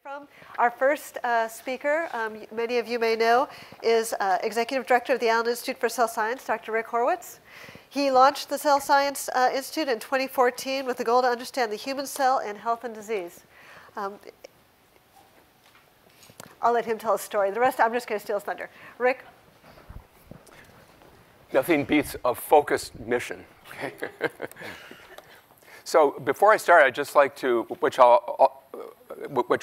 from. Our first speaker, many of you may know, is Executive Director of the Allen Institute for Cell Science, Dr. Rick Horwitz. He launched the Cell Science Institute in 2014 with the goal to understand the human cell in health and disease. I'll let him tell a story. The rest, I'm just going to steal his thunder. Rick? Nothing beats a focused mission. Okay? So before I start, I'd just like to, which I'll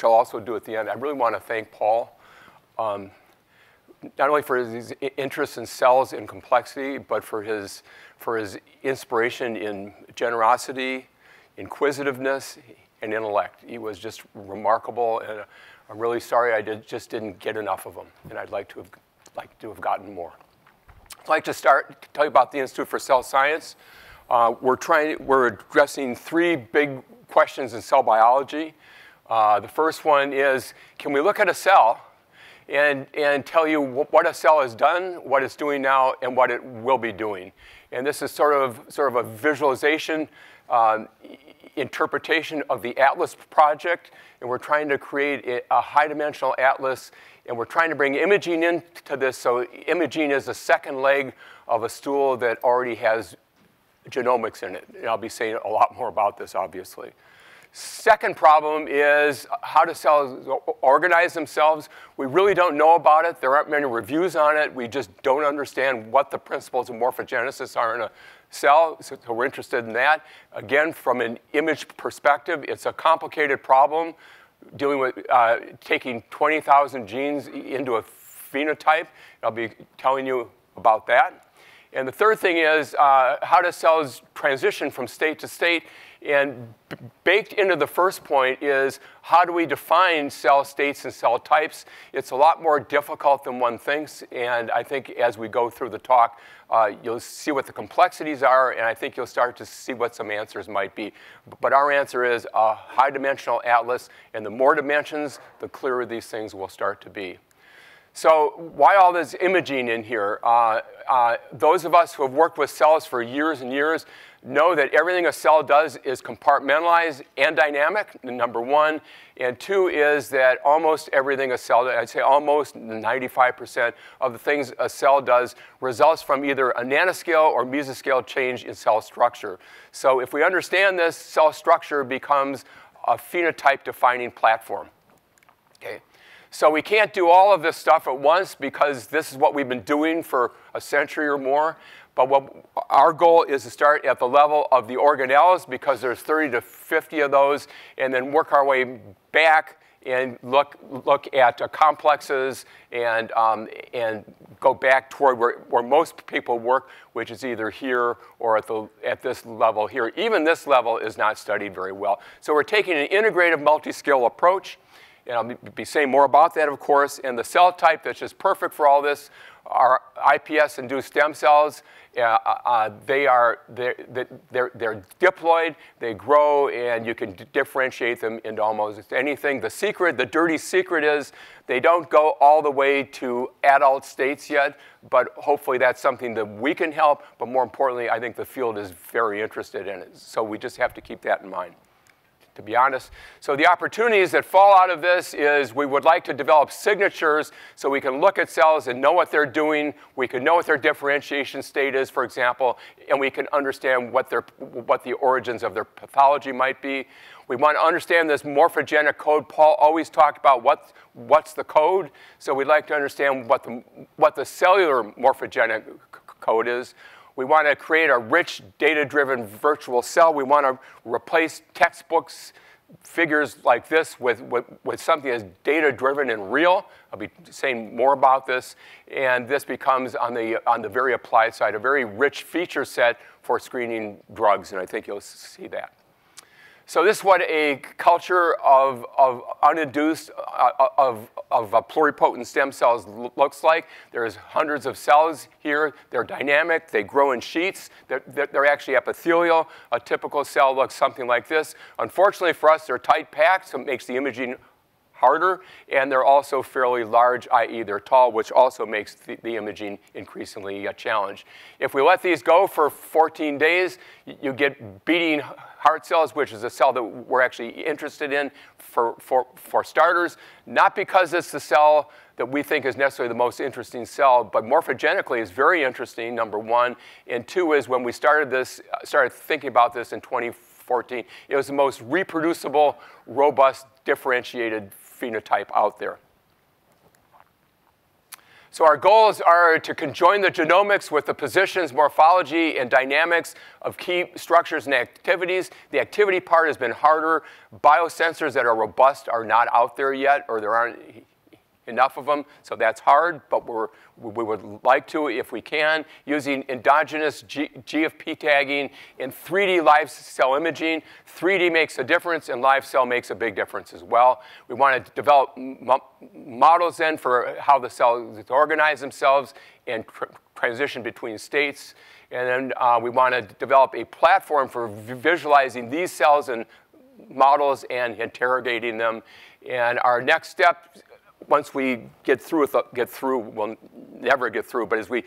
also do at the end, I really want to thank Paul, not only for his interest in cells and complexity, but for his inspiration in generosity, inquisitiveness, and intellect. He was just remarkable, and I'm really sorry I just didn't get enough of him, and I'd like to have gotten more. I'd like to tell you about the Institute for Cell Science. We're addressing three big questions in cell biology. The first one is, can we look at a cell and tell you what a cell has done, what it's doing now, and what it will be doing? And this is sort of a visualization interpretation of the ATLAS project, and we're trying to create a high-dimensional atlas, and we're trying to bring imaging into this, so imaging is the second leg of a stool that already has genomics in it. And I'll be saying a lot more about this, obviously. Second problem is, how do cells organize themselves? We really don't know about it. There aren't many reviews on it. We just don't understand what the principles of morphogenesis are in a cell, so we're interested in that. Again, from an image perspective, it's a complicated problem dealing with taking 20,000 genes into a phenotype. I'll be telling you about that. And the third thing is, how do cells transition from state to state? And baked into the first point is, how do we define cell states and cell types? It's a lot more difficult than one thinks, and I think as we go through the talk, you'll see what the complexities are, and I think you'll start to see what some answers might be. But our answer is a high-dimensional atlas, and the more dimensions, the clearer these things will start to be. So why all this imaging in here? Those of us who have worked with cells for years and years know that everything a cell does is compartmentalized and dynamic, number one. And two is that almost everything a cell does, I'd say almost 95% of the things a cell does results from either a nanoscale or mesoscale change in cell structure. So if we understand this, cell structure becomes a phenotype-defining platform. Okay. So we can't do all of this stuff at once because this is what we've been doing for a century or more. But what our goal is to start at the level of the organelles, because there's 30 to 50 of those, and then work our way back and look at complexes and go back toward where most people work, which is either here or at this level here. Even this level is not studied very well. So we're taking an integrative multi-scale approach. And I'll be saying more about that, of course. And the cell type that's just perfect for all this are iPS-induced stem cells. They're diploid. They grow, and you can differentiate them into almost anything. The dirty secret is they don't go all the way to adult states yet, but hopefully that's something that we can help. But more importantly, I think the field is very interested in it. So we just have to keep that in mind, to be honest. So the opportunities that fall out of this is we would like to develop signatures so we can look at cells and know what they're doing. We can know what their differentiation state is, for example, and we can understand what the origins of their pathology might be. We want to understand this morphogenic code. Paul always talked about what's the code. So we'd like to understand what the cellular morphogenic code is. We want to create a rich, data-driven virtual cell. We want to replace textbooks, figures like this with something that's data-driven and real. I'll be saying more about this. And this becomes, on the very applied side, a very rich feature set for screening drugs. And I think you'll see that. So this is what a culture of uninduced, of pluripotent stem cells looks like. There's hundreds of cells here. They're dynamic. They grow in sheets. They're actually epithelial. A typical cell looks something like this. Unfortunately for us, they're tight packed, so it makes the imaging harder, and they're also fairly large, i.e. they're tall, which also makes the imaging increasingly a challenge. If we let these go for 14 days, you get beating heart cells, which is a cell that we're actually interested in for starters, not because it's the cell that we think is necessarily the most interesting cell, but morphogenically is very interesting, number one. And two is when we started thinking about this in 2014, it was the most reproducible, robust, differentiated phenotype out there. So our goals are to conjoin the genomics with the positions, morphology, and dynamics of key structures and activities. The activity part has been harder. Biosensors that are robust are not out there yet, or there aren't enough of them, so that's hard, but we would like to, if we can, using endogenous GFP tagging and 3D live cell imaging. 3D makes a difference, and live cell makes a big difference as well. We want to develop models then for how the cells organize themselves and transition between states. And then we want to develop a platform for visualizing these cells and models and interrogating them. And our next step, once we we'll never get through, but as we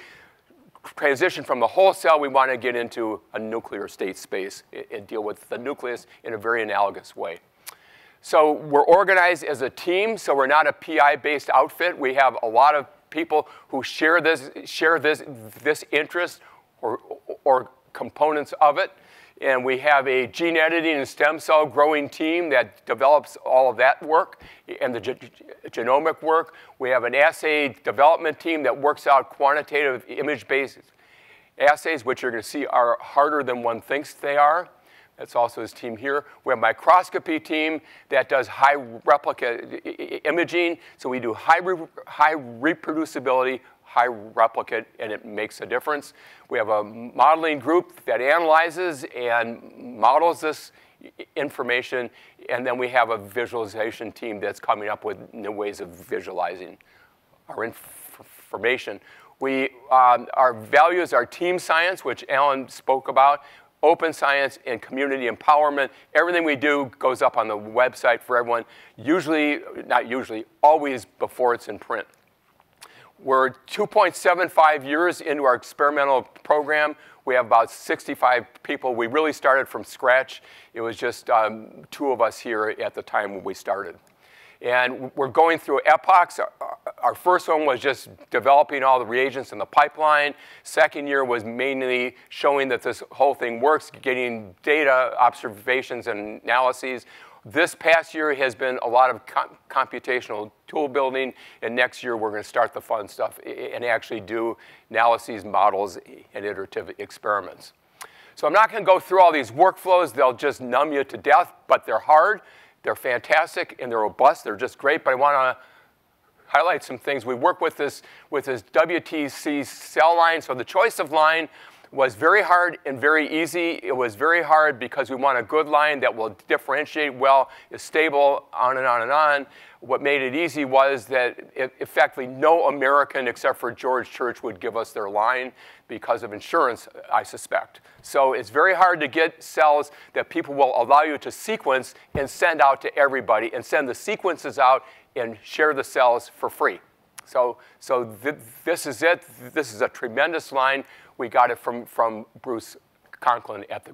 transition from the whole cell, we want to get into a nuclear state space and deal with the nucleus in a very analogous way. So we're organized as a team, so we're not a PI-based outfit. We have a lot of people who share this interest or components of it. And we have a gene editing and stem cell growing team that develops all of that work and the genomic work. We have an assay development team that works out quantitative image-based assays, which you're going to see are harder than one thinks they are. That's also his team here. We have a microscopy team that does high replicate imaging. So we do high reproducibility, high replicate, and it makes a difference. We have a modeling group that analyzes and models this information, and then we have a visualization team that's coming up with new ways of visualizing our information. Our values are team science, which Alan spoke about, open science, and community empowerment. Everything we do goes up on the website for everyone, always before it's in print. We're 2.75 years into our experimental program. We have about 65 people. We really started from scratch. It was just 2 of us here at the time when we started. And we're going through epochs. Our first one was just developing all the reagents in the pipeline. Second year was mainly showing that this whole thing works, getting data, observations, and analyses. This past year has been a lot of computational tool building, and next year we're going to start the fun stuff and actually do analyses, models, and iterative experiments. So I'm not going to go through all these workflows. They'll just numb you to death, but they're hard, they're fantastic, and they're robust. They're just great, but I want to highlight some things. We work with this WTC cell line. So the choice of line was very hard and very easy. It was very hard because we want a good line that will differentiate well, is stable, on and on and on. What made it easy was that effectively no American except for George Church would give us their line because of insurance, I suspect. So it's very hard to get cells that people will allow you to sequence and send out to everybody and send the sequences out and share the cells for free. So this is it. This is a tremendous line. We got it from Bruce Conklin at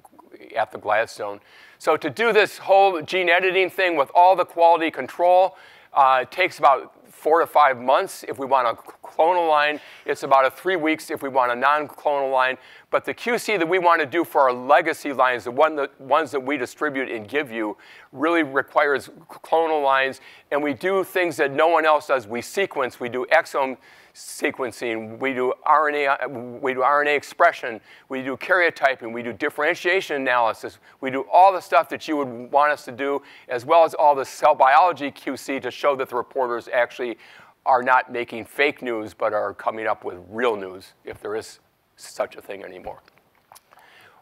the Gladstone. So to do this whole gene editing thing with all the quality control, it takes about 4 to 5 months if we want a clonal line. It's about 3 weeks if we want a non-clonal line. But the QC that we want to do for our legacy lines, the ones that we distribute and give you, really requires clonal lines. And we do things that no one else does. We sequence. We do exome sequencing. We do RNA expression. We do karyotyping. We do differentiation analysis. We do all the stuff that you would want us to do, as well as all the cell biology QC to show that the reporters actually are not making fake news, but are coming up with real news, if there is such a thing anymore.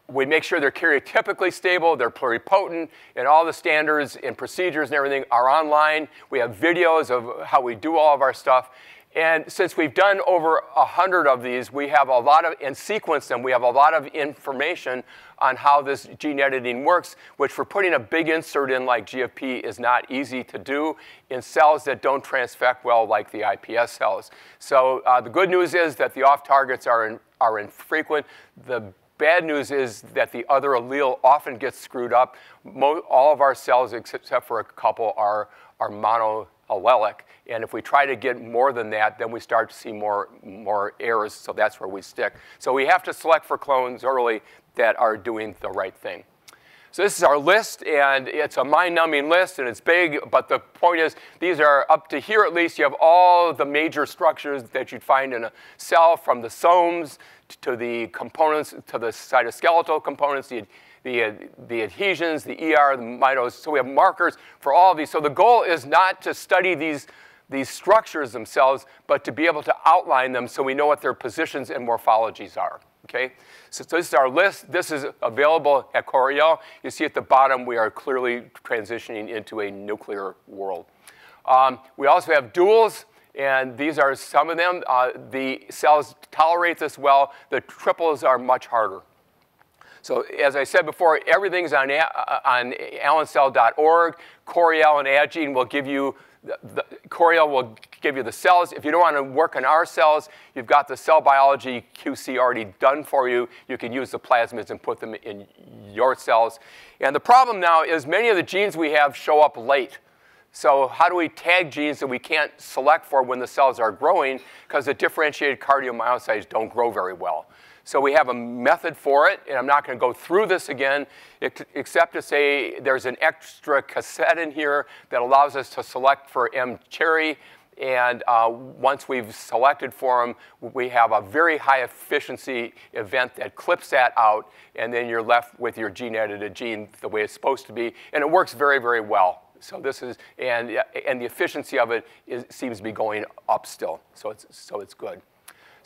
We make sure they're karyotypically stable, they're pluripotent, and all the standards and procedures and everything are online. We have videos of how we do all of our stuff. And since we've done over 100 of these, we have a lot of, and sequenced them, we have a lot of information on how this gene editing works, which for putting a big insert in like GFP is not easy to do in cells that don't transfect well like the iPS cells. So the good news is that the off-targets are infrequent. The bad news is that the other allele often gets screwed up. All of our cells, except for a couple, are monoallelic. And if we try to get more than that, then we start to see more errors, so that's where we stick. So we have to select for clones early that are doing the right thing. So this is our list, and it's a mind-numbing list, and it's big, but the point is these are up to here at least. You have all the major structures that you'd find in a cell, from the somes to the components, to the cytoskeletal components, the adhesions, the ER, the mitosis. So we have markers for all of these. So the goal is not to study these structures themselves, but to be able to outline them so we know what their positions and morphologies are. Okay? So this is our list. This is available at Corriel. You see at the bottom we are clearly transitioning into a nuclear world. We also have duals, and these are some of them. The cells tolerate this well. The triples are much harder. So as I said before, everything's on allencell.org. Corriel and Adgene will give you Corriel will give you the cells. If you don't want to work on our cells, you've got the cell biology QC already done for you. You can use the plasmids and put them in your cells. And the problem now is many of the genes we have show up late. So how do we tag genes that we can't select for when the cells are growing, because the differentiated cardiomyocytes don't grow very well? So we have a method for it, and I'm not going to go through this again, except to say there's an extra cassette in here that allows us to select for M. cherry. And once we've selected for them, we have a very high efficiency event that clips that out, and then you're left with your gene-edited gene the way it's supposed to be. And it works very, very well. So this is, and the efficiency of it seems to be going up still. So it's good.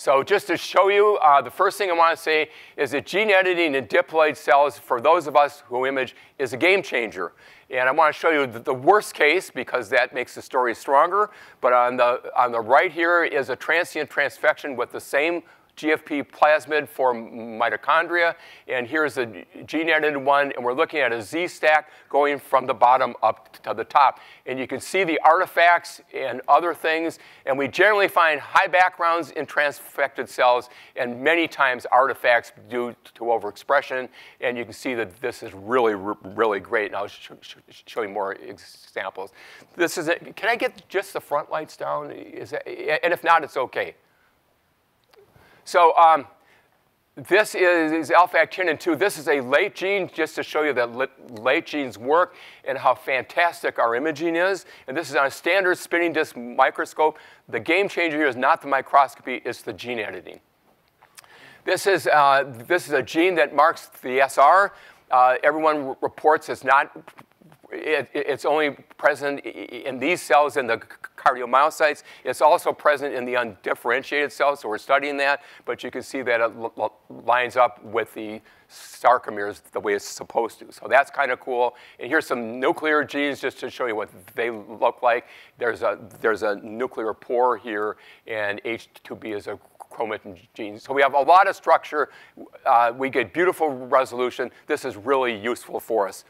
So just to show you, the first thing I want to say is that gene editing in diploid cells, for those of us who image, is a game changer. And I want to show you the worst case, because that makes the story stronger. But on the right here is a transient transfection with the same GFP plasmid for mitochondria. And here's a gene-edited one, and we're looking at a Z-stack going from the bottom up to the top. And you can see the artifacts and other things. And we generally find high backgrounds in transfected cells, and many times artifacts due to overexpression. And you can see that this is really, really great. And I'll show you more examples. This is it. Can I get just the front lights down? And if not, it's OK. So this is alpha-actinin 2. This is a late gene, just to show you that late genes work and how fantastic our imaging is. And this is on a standard spinning disk microscope. The game changer here is not the microscopy, it's the gene editing. This is a gene that marks the SR. Everyone reports it's not. It's only present in these cells in the cardiomyocytes. It's also present in the undifferentiated cells, so we're studying that. But you can see that it lines up with the sarcomeres the way it's supposed to. So that's kind of cool. And here's some nuclear genes just to show you what they look like. There's a nuclear pore here, and H2B is a chromatin gene. So we have a lot of structure. We get beautiful resolution. This is really useful for us.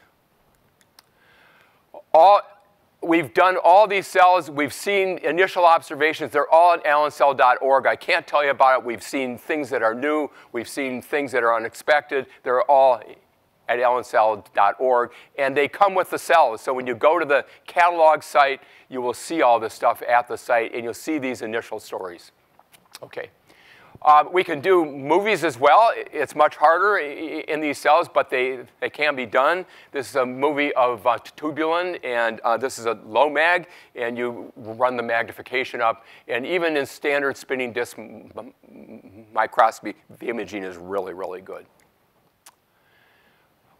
We've done all these cells. We've seen initial observations. They're all at allencell.org. I can't tell you about it. We've seen things that are new. We've seen things that are unexpected. They're all at allencell.org. And they come with the cells. So when you go to the catalog site, you will see all this stuff at the site, and you'll see these initial stories. OK. We can do movies as well. It's much harder in these cells, but they can be done. This is a movie of tubulin, and this is a low mag, and you run the magnification up. And even in standard spinning disk microscopy, the imaging is really, really good.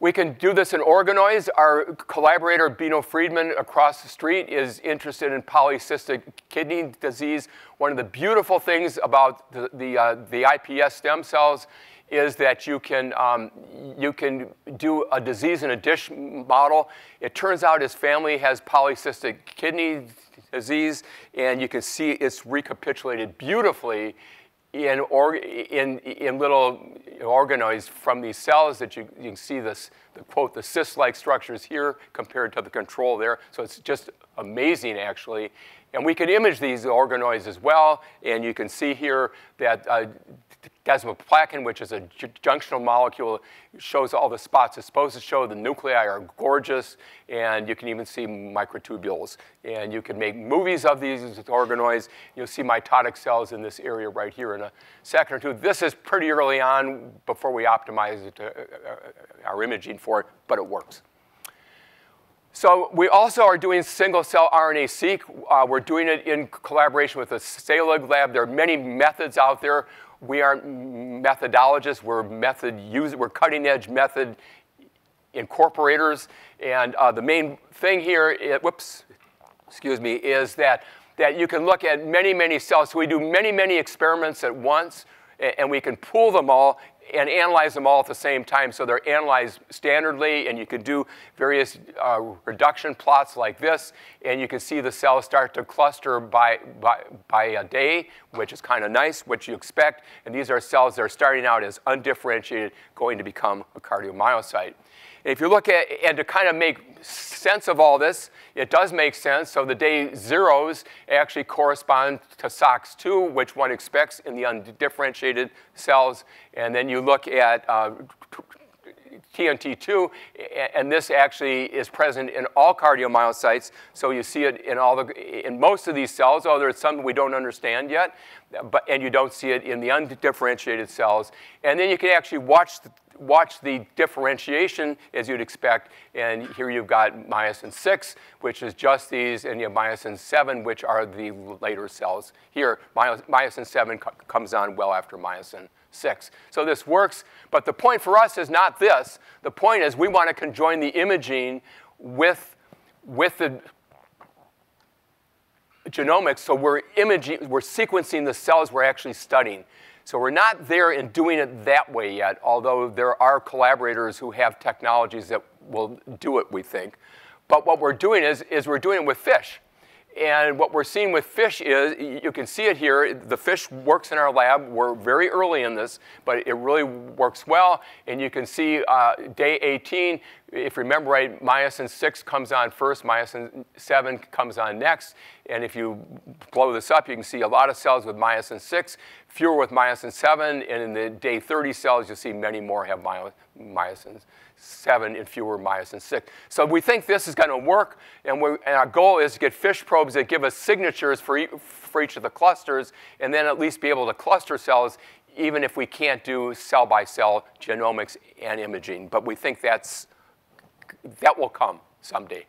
We can do this in organoids. Our collaborator, Bino Friedman, across the street, is interested in polycystic kidney disease. One of the beautiful things about the iPS stem cells is that you can do a disease in a dish model. It turns out his family has polycystic kidney Analyses, and you can see it's recapitulated beautifully in little organoids from these cells that you can see this, quote, the cyst-like structures here compared to the control there. So it's just amazing, actually. And we can image these organoids as well, and you can see here that desmoplakin, which is a junctional molecule, shows all the spots it's supposed to show. The nuclei are gorgeous, and you can even see microtubules. And you can make movies of these organoids. You'll see mitotic cells in this area right here in a second or two. This is pretty early on before we optimize it our imaging for it, but it works. So we also are doing single-cell RNA-seq. We're doing it in collaboration with the cellular lab. There are many methods out there. We aren't methodologists. We're method users. We're cutting-edge method incorporators. And the main thing here, is that you can look at many, many cells. So we do many, many experiments at once, and we can pool them all and analyze them all at the same time. So they're analyzed standardly, and you can do various reduction plots like this, and you can see the cells start to cluster by a day, which is kind of nice, what you expect. And these are cells that are starting out as undifferentiated, going to become a cardiomyocyte. If you look at, and to kind of make sense of all this, it does make sense. So the day zeros actually correspond to SOX2, which one expects in the undifferentiated cells. And then you look at TNT2, and this actually is present in all cardiomyocytes. So you see it in most of these cells, although there's some we don't understand yet, and you don't see it in the undifferentiated cells. And then you can actually watch the differentiation as you'd expect. And here you've got myosin 6, which is just these, and you have myosin 7, which are the later cells. Here, myosin 7 comes on well after myosin 6. So this works, but the point for us is not this. The point is we want to conjoin the imaging with the genomics, so we're sequencing the cells we're actually studying. So we're not there in doing it that way yet, although there are collaborators who have technologies that will do it, we think. But what we're doing is we're doing it with fish. And what we're seeing with fish is, you can see it here, the fish works in our lab. We're very early in this, but it really works well. And you can see day 18, if you remember right, myosin 6 comes on first, myosin 7 comes on next. And if you blow this up, you can see a lot of cells with myosin 6, fewer with myosin 7. And in the day 30 cells, you'll see many more have myosin 7 and fewer myosin 6. So we think this is going to work, and our goal is to get fish probes that give us signatures for each of the clusters, and then at least be able to cluster cells, even if we can't do cell-by-cell genomics and imaging. But we think that will come someday.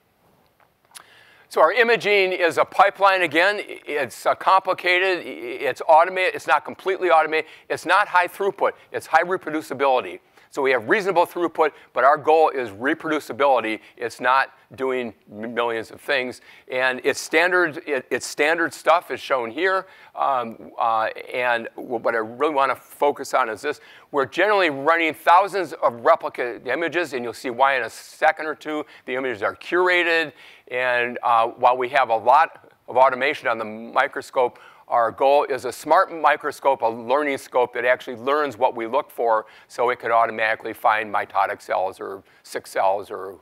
So our imaging is a pipeline again. It's complicated. It's automated. It's not completely automated. It's not high throughput. It's high reproducibility. So we have reasonable throughput, but our goal is reproducibility. It's not doing millions of things. And it's standard stuff is shown here. And what I really want to focus on is this. We're generally running thousands of replicate images, and you'll see why in a second or two. The images are curated. And while we have a lot of automation on the microscope, our goal is a smart microscope, a learning scope that actually learns what we look for, so it can automatically find mitotic cells or sick cells or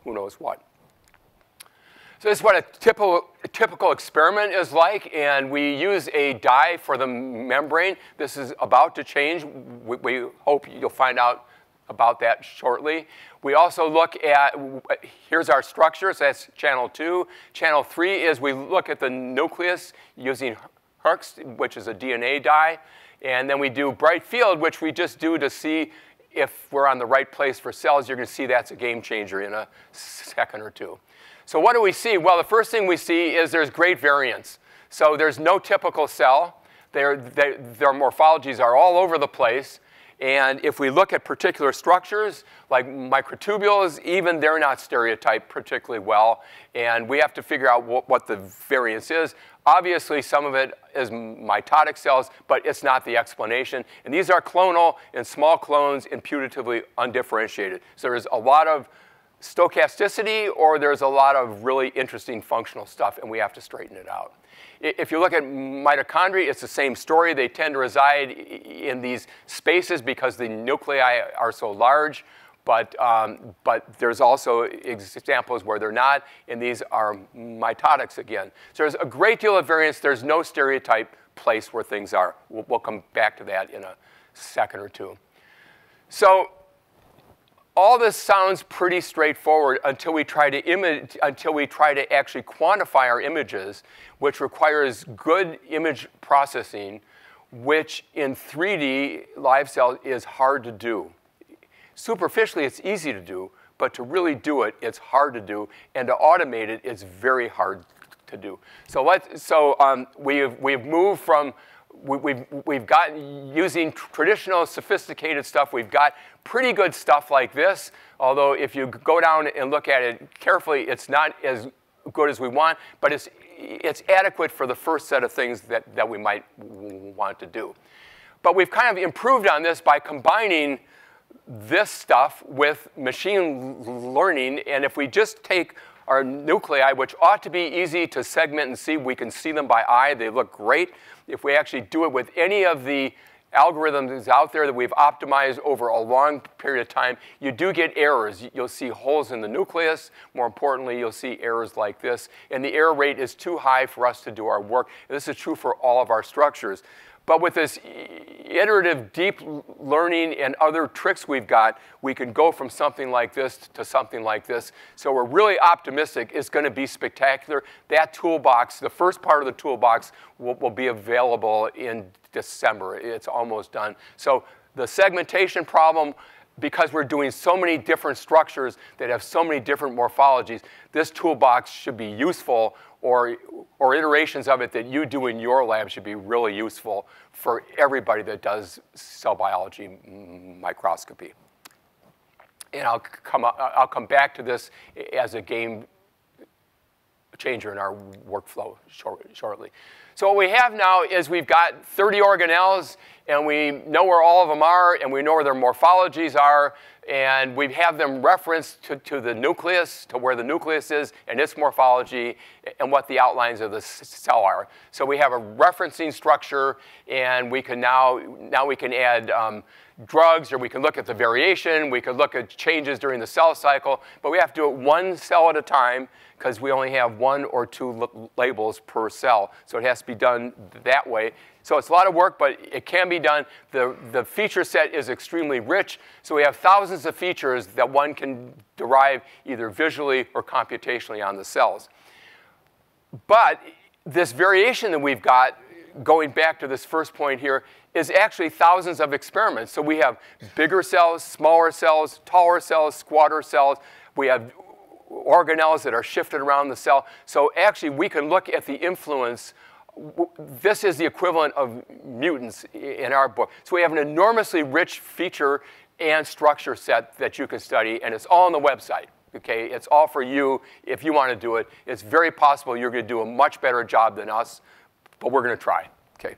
who knows what. So this is what a typical experiment is like, and we use a dye for the membrane. This is about to change. We hope you'll find out about that shortly. We also look at, here's our structure, so that's channel 2. Channel 3 is we look at the nucleus using Herx, which is a DNA dye. And then we do bright field, which we just do to see if we're on the right place for cells. You're going to see that's a game changer in a second or two. So what do we see? Well, the first thing we see is there's great variance. So there's no typical cell. Their morphologies are all over the place. And if we look at particular structures, like microtubules, even they're not stereotyped particularly well. And we have to figure out what the variance is. Obviously, some of it is mitotic cells, but it's not the explanation. And these are clonal and small clones and putatively undifferentiated. So there's a lot of stochasticity or there's a lot of really interesting functional stuff, and we have to straighten it out. If you look at mitochondria, it's the same story. They tend to reside in these spaces because the nuclei are so large, but there's also examples where they're not, and these are mitotics again. So there's a great deal of variance. There's no stereotype place where things are. We'll come back to that in a second or two. So all this sounds pretty straightforward until we try to actually quantify our images, which requires good image processing, which in 3D live cells is hard to do. Superficially, it's easy to do, but to really do it, it's hard to do, and to automate it, it's very hard to do. So we've moved from we've got, using traditional sophisticated stuff, we've got pretty good stuff like this, although if you go down and look at it carefully, it's not as good as we want, but it's adequate for the first set of things that we might want to do. But we've kind of improved on this by combining this stuff with machine learning, and if we just take our nuclei, which ought to be easy to segment and see. We can see them by eye. They look great. If we actually do it with any of the algorithms out there that we've optimized over a long period of time, you do get errors. You'll see holes in the nucleus. More importantly, you'll see errors like this. And the error rate is too high for us to do our work. And this is true for all of our structures. But with this iterative deep learning and other tricks we've got, we can go from something like this to something like this. So we're really optimistic it's going to be spectacular. That toolbox, the first part of the toolbox, will be available in December. It's almost done. So the segmentation problem, because we're doing so many different structures that have so many different morphologies, this toolbox should be useful, or iterations of it that you do in your lab should be really useful for everybody that does cell biology microscopy. And I'll come back to this as a game changer in our workflow shortly. So what we have now is we've got 30 organelles, and we know where all of them are, and we know where their morphologies are, and we have them referenced to the nucleus, to where the nucleus is and its morphology, and what the outlines of the cell are. So we have a referencing structure, and we can now we can add drugs, or we can look at the variation, we could look at changes during the cell cycle, but we have to do it one cell at a time because we only have 1 or 2 labels per cell. So it has to be done that way. So it's a lot of work, but it can be done. The feature set is extremely rich, so we have thousands of features that one can derive either visually or computationally on the cells. But this variation that we've got, going back to this first point here, is actually thousands of experiments. So we have bigger cells, smaller cells, taller cells, squatter cells. We have organelles that are shifted around the cell. So actually, we can look at the influence. This is the equivalent of mutants in our book. So we have an enormously rich feature and structure set that you can study, and it's all on the website. Okay, it's all for you if you want to do it. It's very possible you're going to do a much better job than us, but we're going to try. Okay.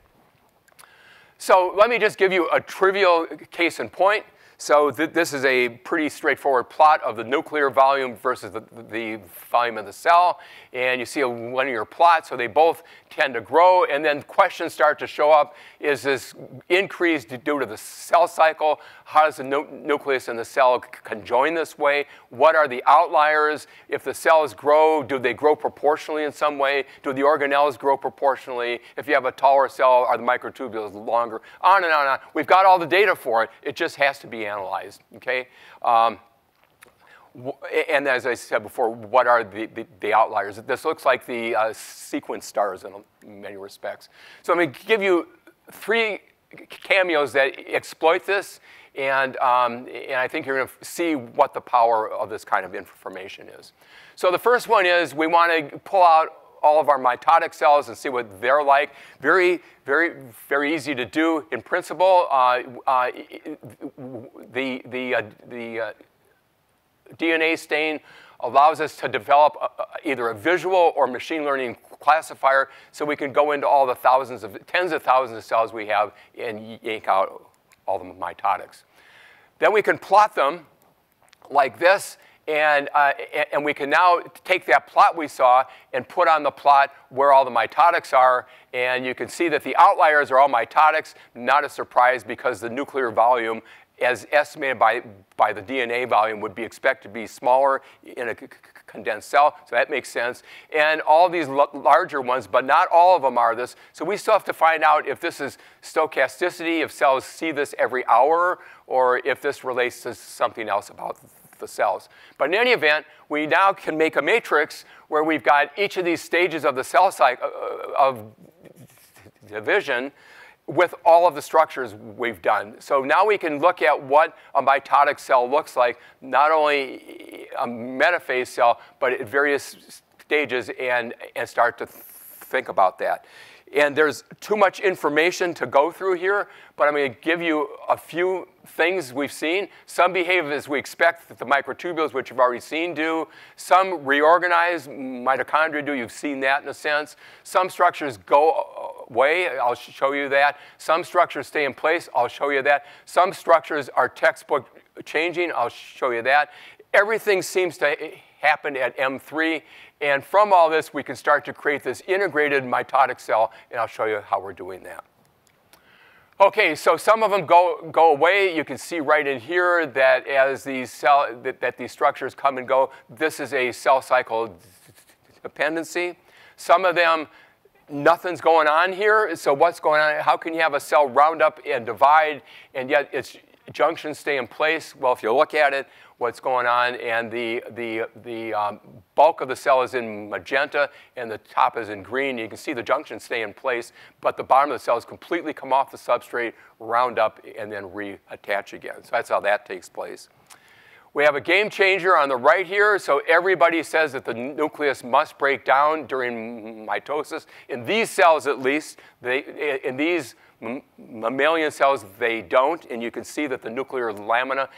So let me just give you a trivial case in point. So this is a pretty straightforward plot of the nuclear volume versus the volume of the cell. And you see a linear plot, so they both tend to grow. And then questions start to show up. Is this increase due to the cell cycle? How does the nucleus and the cell conjoin this way? What are the outliers? If the cells grow, do they grow proportionally in some way? Do the organelles grow proportionally? If you have a taller cell, are the microtubules longer? On and on and on. We've got all the data for it. It just has to be analyzed, okay? And as I said before, what are the outliers? This looks like the sequence stars in many respects. So I'm going to give you 3 cameos that exploit this, and I think you're going to see what the power of this kind of information is. So the first one is we want to pull out all of our mitotic cells and see what they're like. Very, very, very easy to do in principle. The DNA stain allows us to develop either a visual or machine learning classifier, so we can go into all the tens of thousands of cells we have and yank out all the mitotics. Then we can plot them like this, And we can now take that plot we saw and put on the plot where all the mitotics are. And you can see that the outliers are all mitotics. Not a surprise, because the nuclear volume, as estimated by the DNA volume, would be expected to be smaller in a condensed cell. So that makes sense. And all these larger ones, but not all of them are this. So we still have to find out if this is stochasticity, if cells see this every hour, or if this relates to something else about the cells. But in any event, we now can make a matrix where we've got each of these stages of the cell cycle of division with all of the structures we've done. So now we can look at what a mitotic cell looks like, not only a metaphase cell, but at various stages, and start to think about that. And there's too much information to go through here, but I'm going to give you a few things we've seen. Some behave as we expect that the microtubules, which you've already seen, do. Some reorganize, mitochondria do. You've seen that in a sense. Some structures go away. I'll show you that. Some structures stay in place. I'll show you that. Some structures are textbook changing. I'll show you that. Everything seems to happen at M3. And from all this, we can start to create this integrated mitotic cell, and I'll show you how we're doing that. Okay, so some of them go away. You can see right in here that as these these structures come and go, this is a cell cycle dependency. Some of them, nothing's going on here. So what's going on? How can you have a cell round up and divide, and yet its junctions stay in place? Well, if you look at it, what's going on, and the bulk of the cell is in magenta, and the top is in green. You can see the junctions stay in place, but the bottom of the cells completely come off the substrate, round up, and then reattach again. So that's how that takes place. We have a game changer on the right here. So everybody says that the nucleus must break down during mitosis. In these cells, at least, in these mammalian cells, they don't. And you can see that the nuclear lamina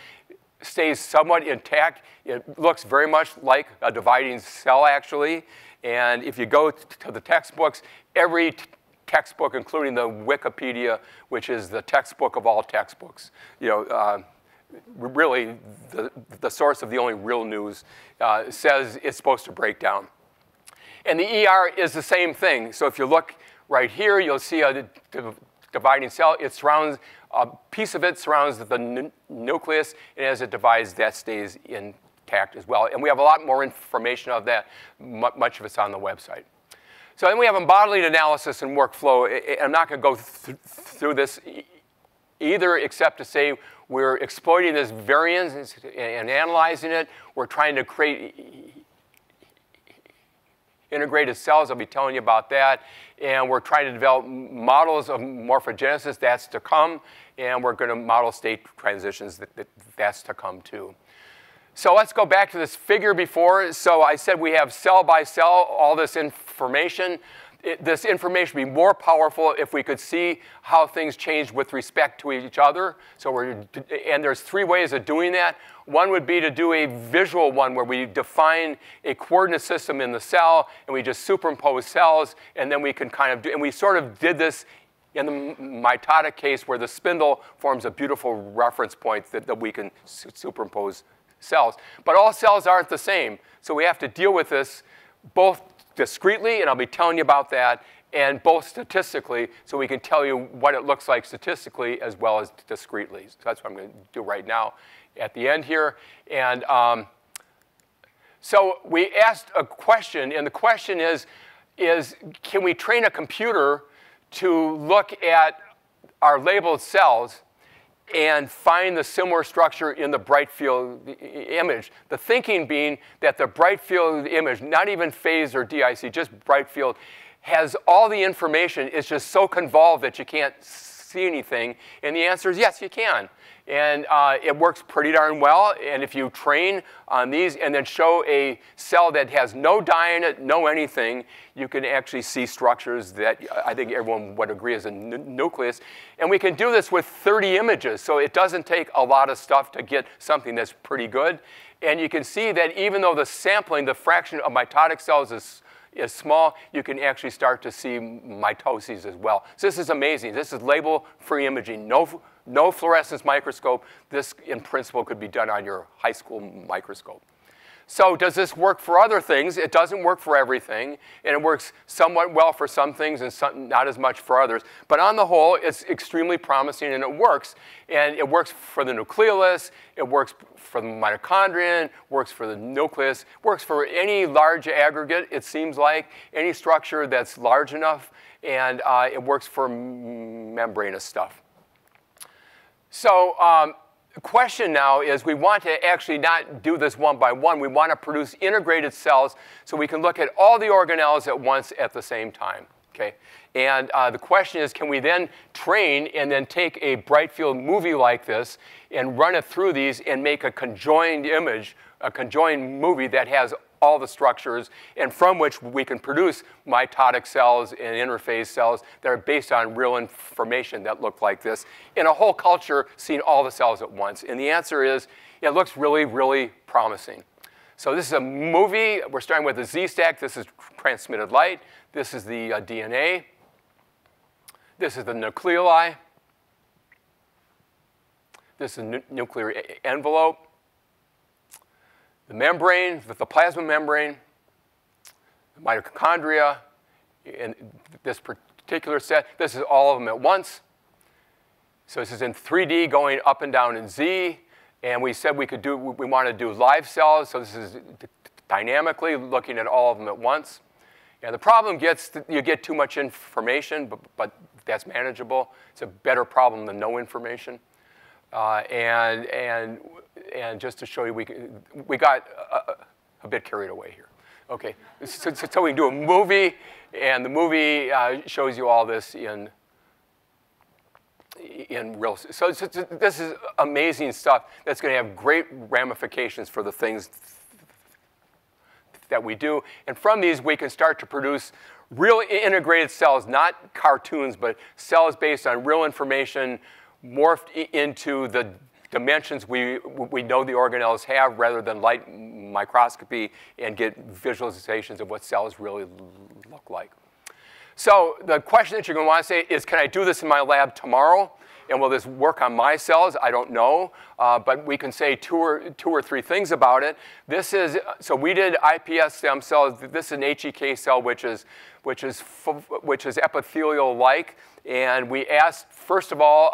stays somewhat intact. It looks very much like a dividing cell, actually. And if you go to the textbooks, every textbook, including the Wikipedia, which is the textbook of all textbooks, really the source of the only real news, says it's supposed to break down. And the ER is the same thing. So if you look right here, you'll see a dividing cell. It surrounds, a piece of it surrounds the nucleus, and as it divides, that stays intact as well. And we have a lot more information of that. Much of it's on the website. So then we have a modeling analysis and workflow. I'm not going to go through this either, except to say we're exploiting this variance and analyzing it. We're trying to create integrated cells. I'll be telling you about that. And we're trying to develop models of morphogenesis. That's to come. And we're going to model state transitions. That's to come, too. So let's go back to this figure before. So I said we have cell by cell all this information. This information would be more powerful if we could see how things change with respect to each other. And there's three ways of doing that. One would be to do a visual one where we define a coordinate system in the cell, and we just superimpose cells, and then we can kind of do, and we sort of did this in the mitotic case where the spindle forms a beautiful reference point that we can superimpose cells. But all cells aren't the same, so we have to deal with this both discretely, and I'll be telling you about that, and both statistically, so we can tell you what it looks like statistically as well as discretely. So that's what I'm going to do right now at the end here. And so we asked a question, and the question is can we train a computer to look at our labeled cells and find the similar structure in the bright field image? The thinking being that the bright field image, not even phase or DIC, just bright field, has all the information. It's just so convolved that you can't see anything. And the answer is yes, you can. And it works pretty darn well. And if you train on these and then show a cell that has no dye in it, no anything, you can actually see structures that I think everyone would agree is a nucleus. And we can do this with 30 images. So it doesn't take a lot of stuff to get something that's pretty good. And you can see that even though the sampling, the fraction of mitotic cells is small, you can actually start to see mitoses as well. So this is amazing. This is label-free imaging. No fluorescence microscope. This, in principle, could be done on your high school microscope. So does this work for other things? It doesn't work for everything, and it works somewhat well for some things and not as much for others. But on the whole, it's extremely promising, and it works. And it works for the nucleolus, it works for the mitochondrion, works for the nucleus, works for any large aggregate, it seems like, any structure that's large enough, and it works for membranous stuff. So the question now is we want to actually not do this one by one. We want to produce integrated cells so we can look at all the organelles at once at the same time. Okay? And the question is, can we then train and then take a bright field movie like this and run it through these and make a conjoined image, a conjoined movie that has all the structures, and from which we can produce mitotic cells and interphase cells that are based on real information that look like this in a whole culture seeing all the cells at once? And the answer is, it looks really, really promising. So this is a movie. We're starting with the Z-stack. This is transmitted light. This is the DNA. This is the nucleoli. This is the nuclear envelope. The membrane, the plasma membrane, the mitochondria, in this particular set. This is all of them at once. So this is in 3D going up and down in Z. And we said we want to do live cells. So this is dynamically looking at all of them at once. And the problem you get too much information, but that's manageable. It's a better problem than no information. And just to show you, we got a bit carried away here. Okay, so we can do a movie, and the movie shows you all this in real. So this is amazing stuff that's going to have great ramifications for the things that we do. And from these, we can start to produce real integrated cells, not cartoons, but cells based on real information, morphed into the dimensions we know the organelles have rather than light microscopy, and get visualizations of what cells really look like. So the question that you're going to want to say is, can I do this in my lab tomorrow? And will this work on my cells? I don't know, but we can say two or three things about it. This is, so we did iPS stem cells. This is an HEK cell, which is epithelial-like. And we asked, first of all,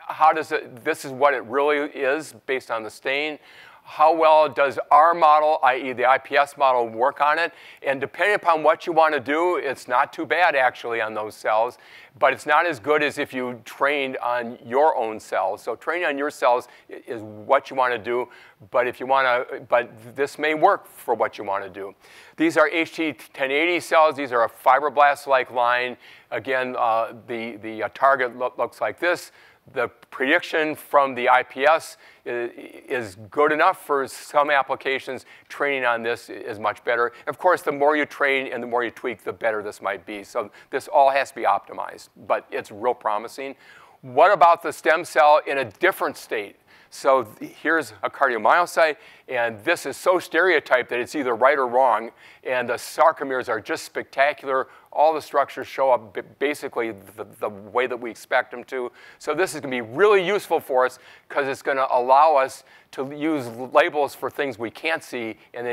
how does it, this is what it really is based on the stain. How well does our model, i.e. the iPS model, work on it? And depending upon what you want to do, it's not too bad actually on those cells, but it's not as good as if you trained on your own cells. So training on your cells is what you want to do, but if you want to, but this may work for what you want to do. These are HT1080 cells. These are a fibroblast-like line. Again, the target looks like this. The prediction from the iPS is good enough for some applications. Training on this is much better. Of course, the more you train and the more you tweak, the better this might be. So this all has to be optimized, but it's real promising. What about the stem cell in a different state? So here's a cardiomyocyte, and this is so stereotyped that it's either right or wrong, and the sarcomeres are just spectacular. All the structures show up basically the way that we expect them to. So this is going to be really useful for us because it's going to allow us to use labels for things we can't see and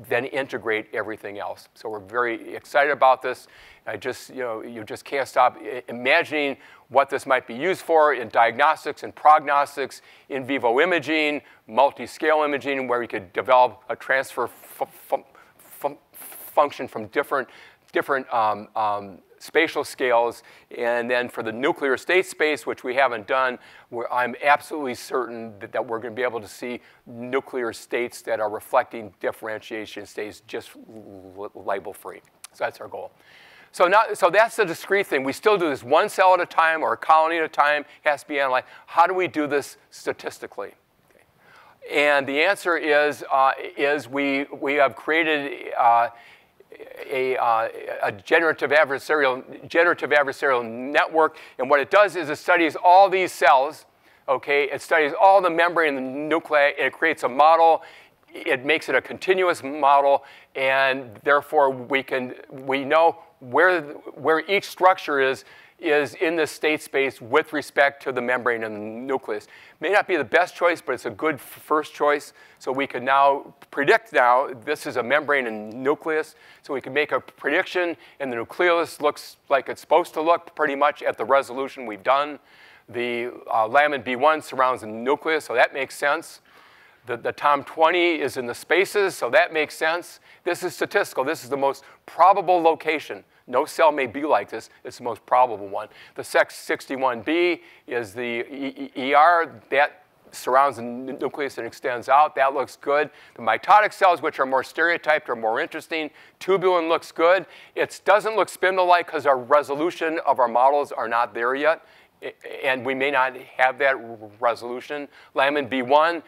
then integrate everything else. So we're very excited about this. You just can't stop imagining what this might be used for in diagnostics and prognostics, in vivo imaging, multi-scale imaging, where we could develop a transfer function from different spatial scales. And then for the nuclear state space, which we haven't done, I'm absolutely certain that we're going to be able to see nuclear states that are reflecting differentiation states just label-free. So that's our goal. So that's the discrete thing. We still do this one cell at a time or a colony at a time. It has to be analyzed. How do we do this statistically? Okay. And the answer is we have created a generative adversarial network. And what it does is it studies all these cells. Okay, it studies all the membrane and the nuclei. And it creates a model. It makes it a continuous model, and therefore we know where each structure is is in the state space with respect to the membrane and the nucleus. May not be the best choice, but it's a good first choice. So we can now predict now, this is a membrane and nucleus, so we can make a prediction, and the nucleus looks like it's supposed to look pretty much at the resolution we've done. The lamin B1 surrounds the nucleus, so that makes sense. The TOM20 is in the spaces, so that makes sense. This is statistical. This is the most probable location. No cell may be like this. It's the most probable one. The Sex61B is the ER. That surrounds the nucleus and extends out. That looks good. The mitotic cells, which are more stereotyped, are more interesting. Tubulin looks good. It doesn't look spindle-like because our resolution of our models are not there yet, and we may not have that resolution. Lamin B1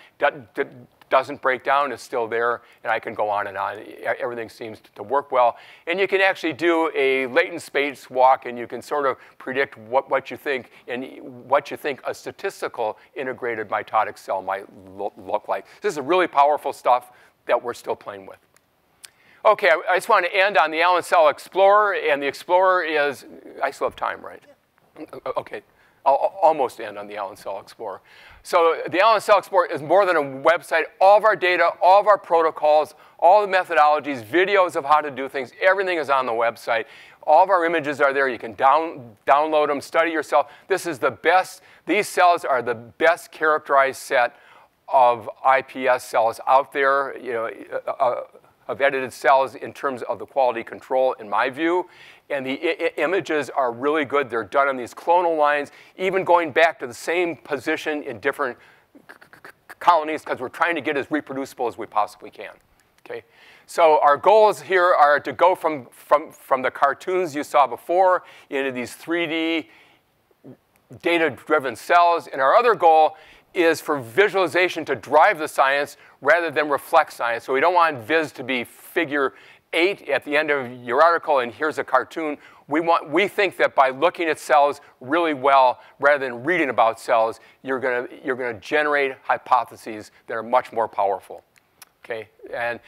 doesn't break down, it's still there, and I can go on and on. Everything seems to work well. And you can actually do a latent space walk, and you can sort of predict what you think and what you think a statistical integrated mitotic cell might look like. This is really powerful stuff that we're still playing with. Okay, I just want to end on the Allen Cell Explorer, and the Explorer is, I still have time, right? Yeah. Okay. I'll almost end on the Allen Cell Explorer. So the Allen Cell Explorer is more than a website. All of our data, all of our protocols, all the methodologies, videos of how to do things, everything is on the website. All of our images are there. You can download them, study yourself. This is the best. These cells are the best characterized set of iPS cells out there, you know, of edited cells in terms of the quality control, in my view. And the images are really good. They're done on these clonal lines, even going back to the same position in different colonies, because we're trying to get as reproducible as we possibly can. Okay? So our goals here are to go from the cartoons you saw before into these 3D data-driven cells. And our other goal is for visualization to drive the science rather than reflect science. So we don't want viz to be figure 8 at the end of your article, and here's a cartoon. We think that by looking at cells really well, rather than reading about cells, you're gonna generate hypotheses that are much more powerful. Okay, and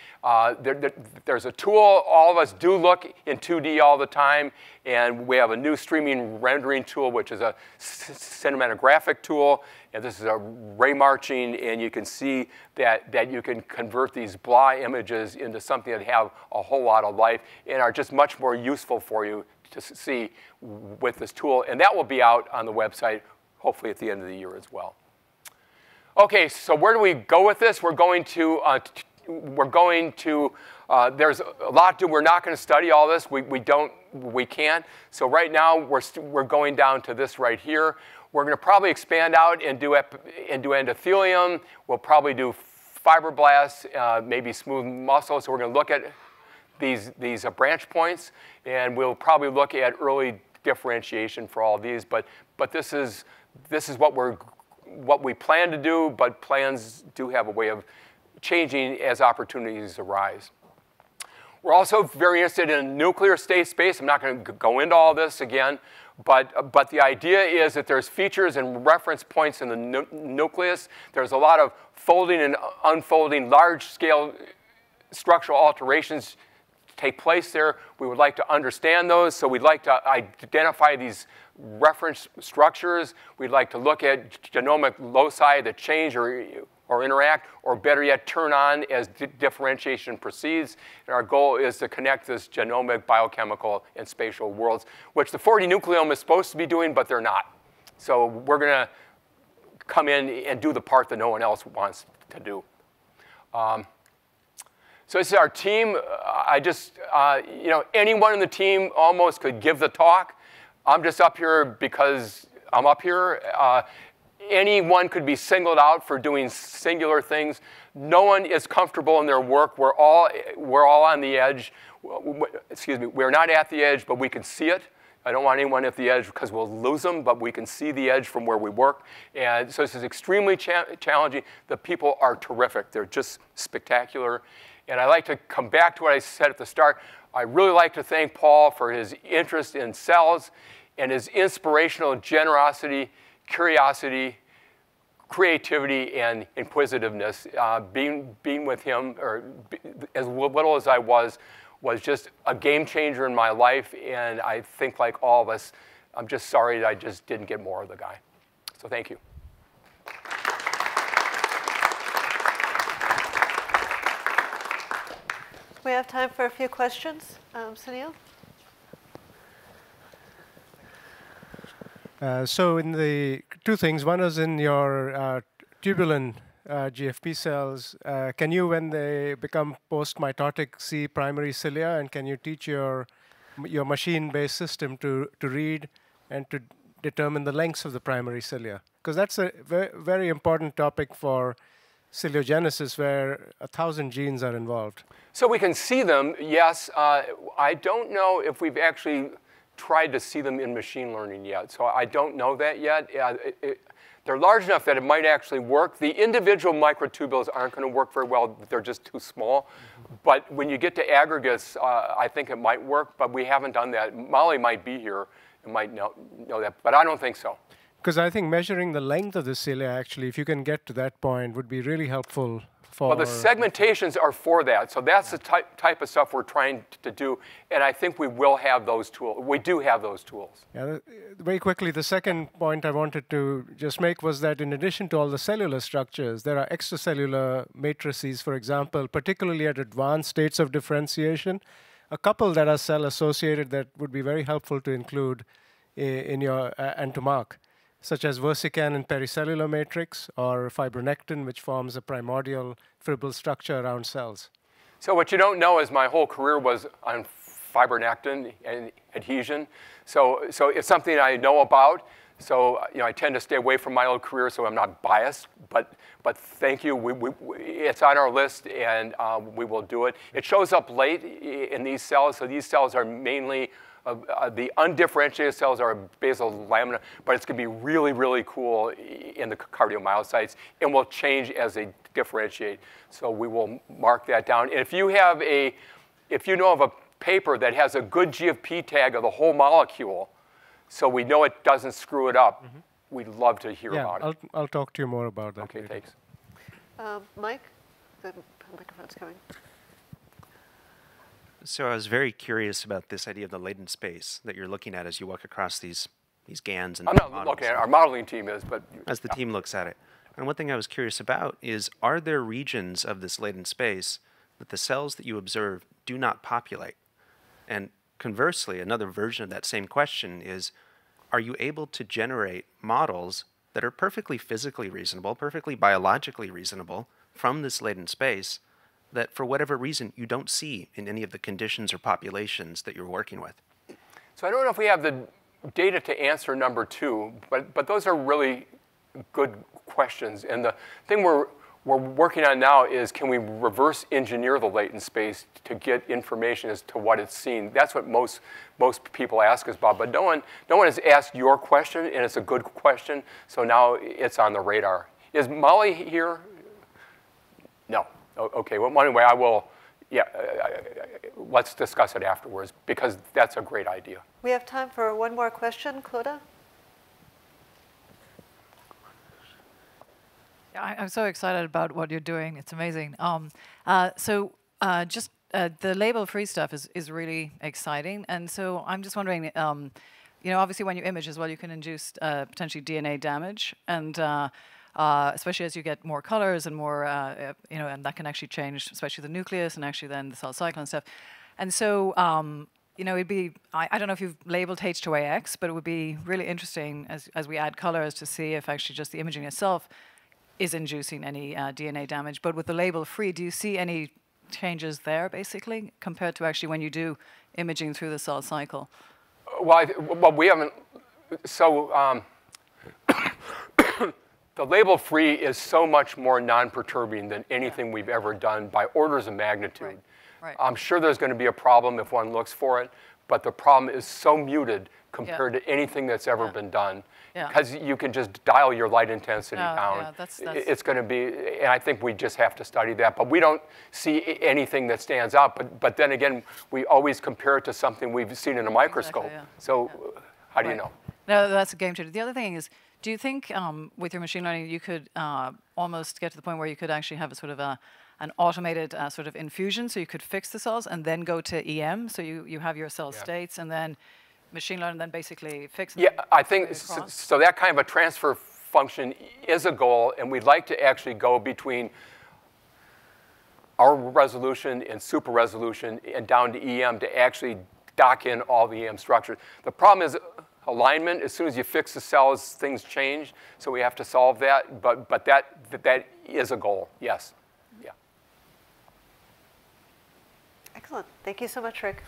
there's a tool. All of us do look in 2D all the time, and we have a new streaming rendering tool, which is a cinematographic tool, and this is a ray marching, and you can see that you can convert these blah images into something that have a whole lot of life and are just much more useful for you to see with this tool, and that will be out on the website hopefully at the end of the year as well. Okay, so where do we go with this? We're going to there's a lot to, we're not going to study all this. We can't. So right now, we're going down to this right here. We're going to probably expand out and do endothelium. We'll probably do fibroblasts, maybe smooth muscle. So we're going to look at these branch points, and we'll probably look at early differentiation for all these. But this is what we plan to do, but plans do have a way of changing as opportunities arise. We're also very interested in nuclear state space. I'm not going to go into all this again, but the idea is that there's features and reference points in the nucleus. There's a lot of folding and unfolding, large-scale structural alterations take place there. We would like to understand those, so we'd like to identify these reference structures. We'd like to look at genomic loci that change or interact, or better yet, turn on as differentiation proceeds. And our goal is to connect this genomic, biochemical, and spatial worlds, which the 4D nucleome is supposed to be doing, but they're not. So we're going to come in and do the part that no one else wants to do. So this is our team. Anyone in the team almost could give the talk. I'm just up here because I'm up here. Anyone could be singled out for doing singular things. No one is comfortable in their work. We're all on the edge. Excuse me, we're not at the edge, but we can see it. I don't want anyone at the edge because we'll lose them, but we can see the edge from where we work. And so this is extremely challenging. The people are terrific. They're just spectacular. And I like to come back to what I said at the start. I really like to thank Paul for his interest in cells and his inspirational generosity, curiosity, creativity, and inquisitiveness. Being with him, or as little as I was just a game changer in my life. And I think, like all of us, I'm just sorry that I just didn't get more of the guy. So thank you. We have time for a few questions. Sunil? So in the two things, one is in your tubular GFP cells, can you, when they become post-mitotic, see primary cilia, and can you teach your machine-based system to read and to determine the lengths of the primary cilia? Because that's a very important topic for ciliogenesis, where 1,000 genes are involved. So we can see them, yes. I don't know if we've actually tried to see them in machine learning yet, so I don't know that yet. They're large enough that it might actually work. The individual microtubules aren't going to work very well. They're just too small. But when you get to aggregates, I think it might work, but we haven't done that. Molly might be here and might know that, but I don't think so. Because I think measuring the length of the cilia, actually, if you can get to that point, would be really helpful. Well, the segmentations are for that. So that's the type of stuff we're trying to do. And I think we will have those tools. We do have those tools. Yeah, very quickly, the second point I wanted to just make was that in addition to all the cellular structures, there are extracellular matrices, for example, particularly at advanced states of differentiation. A couple that are cell-associated that would be very helpful to include in your and to mark, such as versican and pericellular matrix, or fibronectin, which forms a primordial fibril structure around cells. So what you don't know is my whole career was on fibronectin and adhesion. So it's something I know about. So I tend to stay away from my old career, so I'm not biased. But thank you. It's on our list, and we will do it. It shows up late in these cells. So these cells are mainly the undifferentiated cells are basal lamina, but it's going to be really, really cool in the cardiomyocytes, and will change as they differentiate. So we will mark that down. And if you know of a paper that has a good GFP tag of the whole molecule, so we know it doesn't screw it up, we'd love to hear about it. I'll talk to you more about that. Okay, later. thanks. Mike, the microphone's coming. So I was very curious about this idea of the latent space that you're looking at as you walk across these GANs and I'm not models. looking at it. Our modeling team is, but As the team looks at it. And one thing I was curious about is, are there regions of this latent space that the cells that you observe do not populate? And conversely, another version of that same question is, are you able to generate models that are perfectly physically reasonable, perfectly biologically reasonable from this latent space that for whatever reason you don't see in any of the conditions or populations that you're working with? So I don't know if we have the data to answer number two, but those are really good questions. And the thing we're working on now is, can we reverse engineer the latent space to get information as to what it's seen? That's what most people ask us about, but no one has asked your question, and it's a good question, so now it's on the radar. Is Molly here? No. Okay, well, anyway, I will, let's discuss it afterwards, because that's a great idea. We have time for one more question. Clodagh? I'm so excited about what you're doing. It's amazing. Just the label-free stuff is really exciting. And so I'm just wondering, obviously when you image as well, you can induce potentially DNA damage. And especially as you get more colors and more, and that can actually change, especially the nucleus and actually then the cell cycle and stuff. And so, it'd be, I don't know if you've labeled H2AX, but it would be really interesting as we add colors to see if actually just the imaging itself is inducing any DNA damage. But with the label free, do you see any changes there, basically, compared to actually when you do imaging through the cell cycle? Well, we haven't, so the label free is so much more non-perturbing than anything we've ever done by orders of magnitude. Right. I'm sure there's going to be a problem if one looks for it, but the problem is so muted compared to anything that's ever been done. Because you can just dial your light intensity down. It's going to be, and I think we just have to study that. But we don't see anything that stands out. But then again, we always compare it to something we've seen in a microscope. Exactly, So how do you know? No, that's a game changer. The other thing is, do you think with your machine learning, you could almost get to the point where you could actually have a sort of an automated sort of infusion, so you could fix the cells and then go to EM, so you have your cell states, and then machine learn and then basically fix them? Yeah, I think across? so that kind of a transfer function is a goal, and we'd like to actually go between our resolution and super resolution and down to EM to actually dock in all the EM structures. The problem is alignment. As soon as you fix the cells, things change, so we have to solve that, but that is a goal, yes. Yeah. Excellent. Thank you so much, Rick.